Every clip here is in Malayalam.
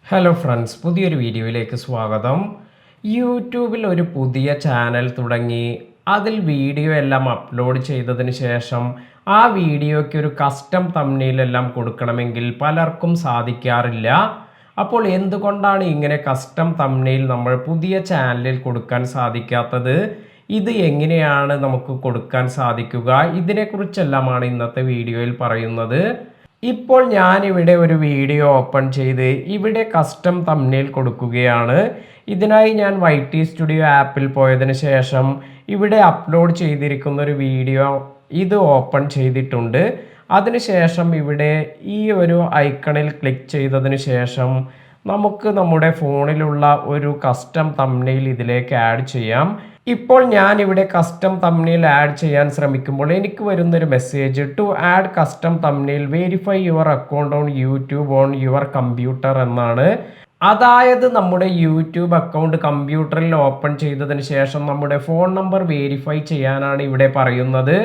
ഹലോ ഫ്രണ്ട്സ്, പുതിയൊരു വീഡിയോയിലേക്ക് സ്വാഗതം. യൂട്യൂബിൽ ഒരു പുതിയ ചാനൽ തുടങ്ങി അതിൽ വീഡിയോ എല്ലാം അപ്ലോഡ് ചെയ്തതിന് ശേഷം ആ വീഡിയോയ്ക്ക് ഒരു കസ്റ്റം തംബ്നെയിലെല്ലാം കൊടുക്കണമെങ്കിൽ പലർക്കും സാധിക്കാറില്ല. അപ്പോൾ എന്തുകൊണ്ടാണ് ഇങ്ങനെ കസ്റ്റം തംബ്നെയിൽ നമ്മൾ പുതിയ ചാനലിൽ കൊടുക്കാൻ സാധിക്കാത്തത്? ഇത് എങ്ങനെയാണ് നമുക്ക് കൊടുക്കാൻ സാധിക്കുക? ഇതിനെക്കുറിച്ചെല്ലാമാണ് ഇന്നത്തെ വീഡിയോയിൽ പറയുന്നത്. ഇപ്പോൾ ഞാനിവിടെ ഒരു വീഡിയോ ഓപ്പൺ ചെയ്ത് ഇവിടെ കസ്റ്റം തംബ്നെയിൽ കൊടുക്കുകയാണ്. ഇതിനായി ഞാൻ YT സ്റ്റുഡിയോ ആപ്പിൽ പോയതിന് ശേഷം ഇവിടെ അപ്ലോഡ് ചെയ്തിരിക്കുന്ന ഒരു വീഡിയോ ഇത് ഓപ്പൺ ചെയ്തിട്ടുണ്ട്. അതിനുശേഷം ഇവിടെ ഈ ഒരു ഐക്കണിൽ ക്ലിക്ക് ചെയ്തതിന് ശേഷം നമുക്ക് നമ്മുടെ ഫോണിലുള്ള ഒരു കസ്റ്റം തംബ്നെയിൽ ഇതിലേക്ക് ആഡ് ചെയ്യാം. ഇപ്പോൾ ഞാൻ ഇവിടെ കസ്റ്റം തംബ്നെയിൽ ആഡ് ചെയ്യാൻ ശ്രമിക്കുമ്പോൾ എനിക്ക് വരുന്നൊരു message to add custom thumbnail verify your account on YouTube on your computer എന്നാണ്. അതായത് നമ്മുടെ യൂട്യൂബ് അക്കൗണ്ട് കമ്പ്യൂട്ടറിൽ ഓപ്പൺ ചെയ്തതിന് ശേഷം നമ്മുടെ ഫോൺ നമ്പർ വെരിഫൈ ചെയ്യാനാണ് ഇവിടെ പറയുന്നത്.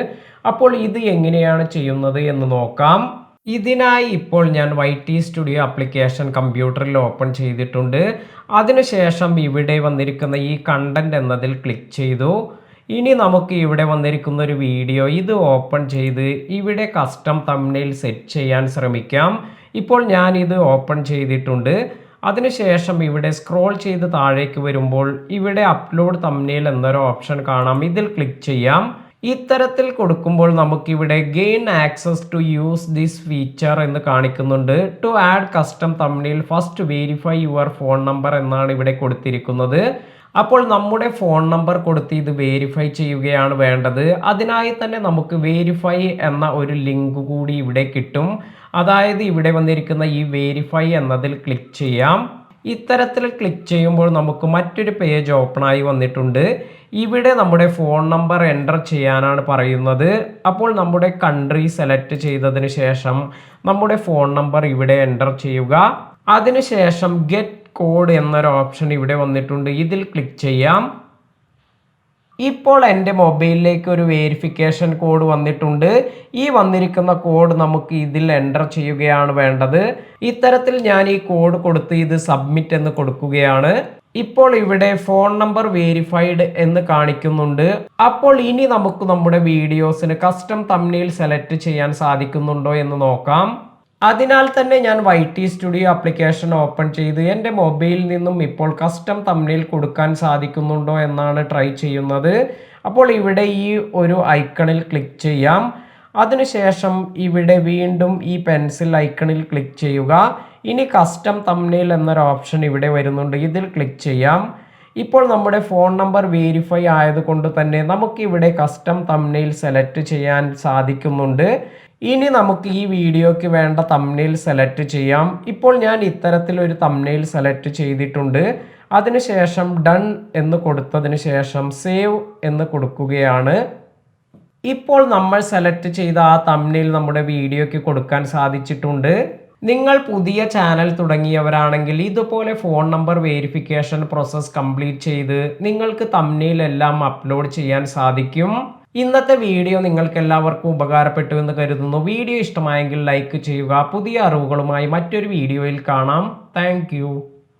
അപ്പോൾ ഇത് എങ്ങനെയാണ് ചെയ്യുന്നത് എന്ന് നോക്കാം. ഇതിനായി ഇപ്പോൾ ഞാൻ YT സ്റ്റുഡിയോ ആപ്ലിക്കേഷൻ കമ്പ്യൂട്ടറിൽ ഓപ്പൺ ചെയ്തിട്ടുണ്ട്. അതിനുശേഷം ഇവിടെ വന്നിരിക്കുന്ന ഈ കണ്ടന്റ് എന്നതിൽ ക്ലിക്ക് ചെയ്തു. ഇനി നമുക്ക് ഇവിടെ വന്നിരിക്കുന്ന ഒരു വീഡിയോ ഇത് ഓപ്പൺ ചെയ്ത് ഇവിടെ കസ്റ്റം തംബ്നെയിൽ സെറ്റ് ചെയ്യാൻ ശ്രമിക്കാം. ഇപ്പോൾ ഞാൻ ഇത് ഓപ്പൺ ചെയ്തിട്ടുണ്ട്. അതിനുശേഷം ഇവിടെ സ്ക്രോൾ ചെയ്ത് താഴേക്ക് വരുമ്പോൾ ഇവിടെ അപ്ലോഡ് തംബ്നെയിൽ എന്നൊരു ഓപ്ഷൻ കാണാം. ഇതിൽ ക്ലിക്ക് ചെയ്യാം. ഇത്തരത്തിൽ കൊടുക്കുമ്പോൾ നമുക്കിവിടെ gain access to use this feature എന്ന് കാണിക്കുന്നുണ്ട്. To add custom thumbnail first verify your phone number എന്നാണ് ഇവിടെ കൊടുത്തിരിക്കുന്നത്. അപ്പോൾ നമ്മുടെ ഫോൺ നമ്പർ കൊടുത്ത് ഇത് വെരിഫൈ ചെയ്യുകയാണ് വേണ്ടത്. അതിനായി തന്നെ നമുക്ക് വെരിഫൈ എന്ന ഒരു ലിങ്ക് കൂടി ഇവിടെ കിട്ടും. അതായത് ഇവിടെ വന്നിരിക്കുന്ന ഈ വെരിഫൈ എന്നതിൽ ക്ലിക്ക് ചെയ്യാം. ഇത്തരത്തിൽ ക്ലിക്ക് ചെയ്യുമ്പോൾ നമുക്ക് മറ്റൊരു പേജ് ഓപ്പൺ ആയി വന്നിട്ടുണ്ട്. ഇവിടെ നമ്മുടെ ഫോൺ നമ്പർ എൻ്റർ ചെയ്യാനാണ് പറയുന്നത്. അപ്പോൾ നമ്മുടെ കൺട്രി സെലക്ട് ചെയ്തതിന് ശേഷം നമ്മുടെ ഫോൺ നമ്പർ ഇവിടെ എൻ്റർ ചെയ്യുക. അതിനുശേഷം ഗെറ്റ് കോഡ് എന്നൊരു ഓപ്ഷൻ ഇവിടെ വന്നിട്ടുണ്ട്. ഇതിൽ ക്ലിക്ക് ചെയ്യാം. ഇപ്പോൾ എൻ്റെ മൊബൈലിലേക്ക് ഒരു വെരിഫിക്കേഷൻ കോഡ് വന്നിട്ടുണ്ട്. ഈ വന്നിരിക്കുന്ന കോഡ് നമുക്ക് ഇതിൽ എൻ്റർ ചെയ്യുകയാണ് വേണ്ടത്. ഇത്തരത്തിൽ ഞാൻ ഈ കോഡ് കൊടുത്ത് ഇത് സബ്മിറ്റ് എന്ന് കൊടുക്കുകയാണ്. ഇപ്പോൾ ഇവിടെ ഫോൺ നമ്പർ വെരിഫൈഡ് എന്ന് കാണിക്കുന്നുണ്ട്. അപ്പോൾ ഇനി നമുക്ക് നമ്മുടെ വീഡിയോസിന് കസ്റ്റം തംബ്നെയിൽ സെലക്ട് ചെയ്യാൻ സാധിക്കുന്നുണ്ടോ എന്ന് നോക്കാം. അതിനാൽ തന്നെ ഞാൻ YT സ്റ്റുഡിയോ ആപ്ലിക്കേഷൻ ഓപ്പൺ ചെയ്ത് എൻ്റെ മൊബൈലിൽ നിന്നും ഇപ്പോൾ കസ്റ്റം തംബ്നെയിൽ കൊടുക്കാൻ സാധിക്കുന്നുണ്ടോ എന്നാണ് ട്രൈ ചെയ്യുന്നത്. അപ്പോൾ ഇവിടെ ഈ ഒരു ഐക്കണിൽ ക്ലിക്ക് ചെയ്യാം. അതിനുശേഷം ഇവിടെ വീണ്ടും ഈ പെൻസിൽ ഐക്കണിൽ ക്ലിക്ക് ചെയ്യുക. ഇനി കസ്റ്റം തംബ്നെയിൽ എന്നൊരു ഓപ്ഷൻ ഇവിടെ വരുന്നുണ്ട്. ഇതിൽ ക്ലിക്ക് ചെയ്യാം. ഇപ്പോൾ നമ്മുടെ ഫോൺ നമ്പർ വെരിഫൈ ആയതുകൊണ്ട് തന്നെ നമുക്കിവിടെ കസ്റ്റം തംബ്നെയിൽ സെലക്ട് ചെയ്യാൻ സാധിക്കുന്നുണ്ട്. ഇനി നമുക്ക് ഈ വീഡിയോയ്ക്ക് വേണ്ട തംബ്നെയിൽ സെലക്ട് ചെയ്യാം. ഇപ്പോൾ ഞാൻ ഇത്തരത്തിലൊരു തംബ്നെയിൽ സെലക്ട് ചെയ്തിട്ടുണ്ട്. അതിനുശേഷം ഡൺ എന്ന് കൊടുത്തതിന് ശേഷം സേവ് എന്ന് കൊടുക്കുകയാണ്. ഇപ്പോൾ നമ്മൾ സെലക്ട് ചെയ്ത ആ തംബ്നെയിൽ നമ്മുടെ വീഡിയോയ്ക്ക് കൊടുക്കാൻ സാധിച്ചിട്ടുണ്ട്. നിങ്ങൾ പുതിയ ചാനൽ തുടങ്ങിയവരാണെങ്കിൽ ഇതുപോലെ phone number verification process complete ചെയ്ത് നിങ്ങൾക്ക് തംബ്നെയിൽ എല്ലാം അപ്ലോഡ് ചെയ്യാൻ സാധിക്കും. ഇന്നത്തെ വീഡിയോ നിങ്ങൾക്ക് എല്ലാവർക്കും ഉപകാരപ്പെട്ടു എന്ന് കരുതുന്നു. വീഡിയോ ഇഷ്ടമായെങ്കിൽ ലൈക്ക് ചെയ്യുക. പുതിയ അറിവുകളുമായി മറ്റൊരു വീഡിയോയിൽ കാണാം. താങ്ക്